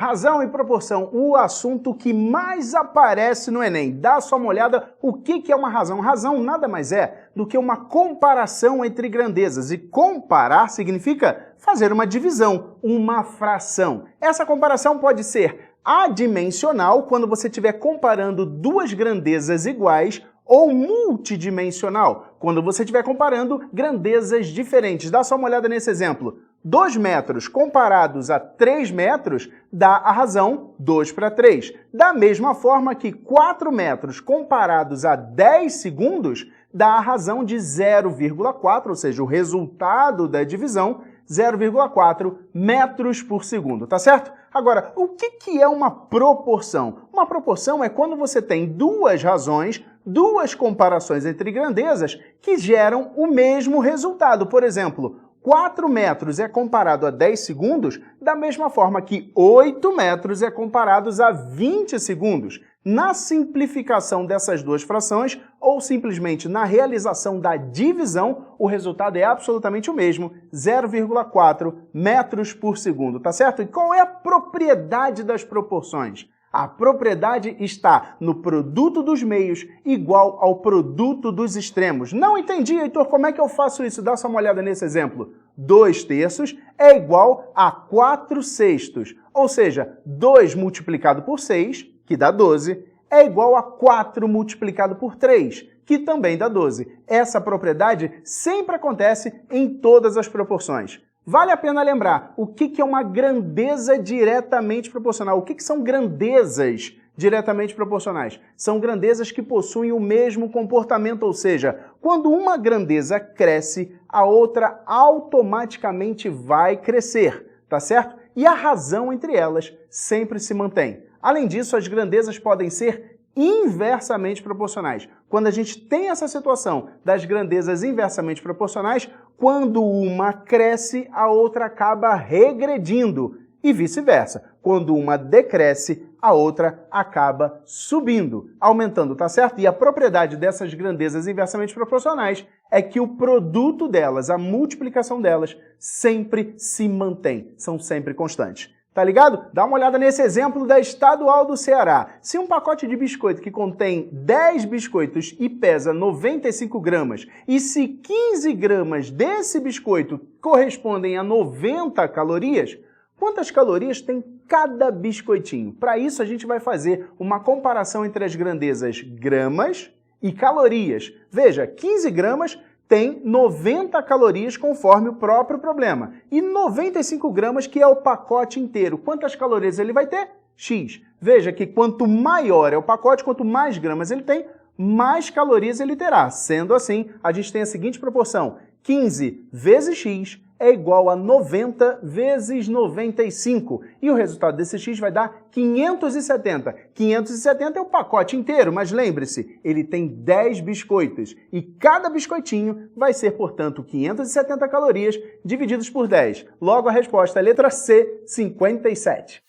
Razão e proporção, o assunto que mais aparece no Enem. Dá só uma olhada o que é uma razão. Razão nada mais é do que uma comparação entre grandezas. E comparar significa fazer uma divisão, uma fração. Essa comparação pode ser adimensional, quando você estiver comparando duas grandezas iguais, ou multidimensional, quando você estiver comparando grandezas diferentes. Dá só uma olhada nesse exemplo. 2 metros comparados a 3 metros dá a razão 2:3. Da mesma forma que 4 metros comparados a 10 segundos dá a razão de 0,4, ou seja, o resultado da divisão, 0,4 metros por segundo, tá certo? Agora, o que é uma proporção? Uma proporção é quando você tem duas razões, duas comparações entre grandezas que geram o mesmo resultado. Por exemplo, 4 metros é comparado a 10 segundos, da mesma forma que 8 metros é comparados a 20 segundos. Na simplificação dessas duas frações, ou simplesmente na realização da divisão, o resultado é absolutamente o mesmo, 0,4 metros por segundo, tá certo? E qual é a propriedade das proporções? A propriedade está no produto dos meios igual ao produto dos extremos. Não entendi, Heitor, como é que eu faço isso? Dá só uma olhada nesse exemplo. 2/3 é igual a 4/6. Ou seja, 2 multiplicado por 6, que dá 12, é igual a 4 multiplicado por 3, que também dá 12. Essa propriedade sempre acontece em todas as proporções. Vale a pena lembrar o que é uma grandeza diretamente proporcional. O que são grandezas diretamente proporcionais? São grandezas que possuem o mesmo comportamento, ou seja, quando uma grandeza cresce, a outra automaticamente vai crescer, tá certo? E a razão entre elas sempre se mantém. Além disso, as grandezas podem ser inversamente proporcionais. Quando a gente tem essa situação das grandezas inversamente proporcionais, quando uma cresce, a outra acaba regredindo e vice-versa. Quando uma decresce, a outra acaba subindo, aumentando, tá certo? E a propriedade dessas grandezas inversamente proporcionais é que o produto delas, a multiplicação delas, sempre se mantém, são sempre constantes. Tá ligado? Dá uma olhada nesse exemplo da Estadual do Ceará. Se um pacote de biscoito que contém 10 biscoitos e pesa 95 gramas, e se 15 gramas desse biscoito correspondem a 90 calorias, quantas calorias tem cada biscoitinho? Para isso, a gente vai fazer uma comparação entre as grandezas gramas e calorias. Veja, 15 gramas tem 90 calorias conforme o próprio problema. E 95 gramas, que é o pacote inteiro. Quantas calorias ele vai ter? X. Veja que quanto maior é o pacote, quanto mais gramas ele tem, mais calorias ele terá. Sendo assim, a gente tem a seguinte proporção. 15 vezes X é igual a 90 vezes 95. E o resultado desse X vai dar 570. 570 é o pacote inteiro, mas lembre-se, ele tem 10 biscoitos. E cada biscoitinho vai ser, portanto, 570 calorias divididos por 10. Logo, a resposta é a letra C, 57.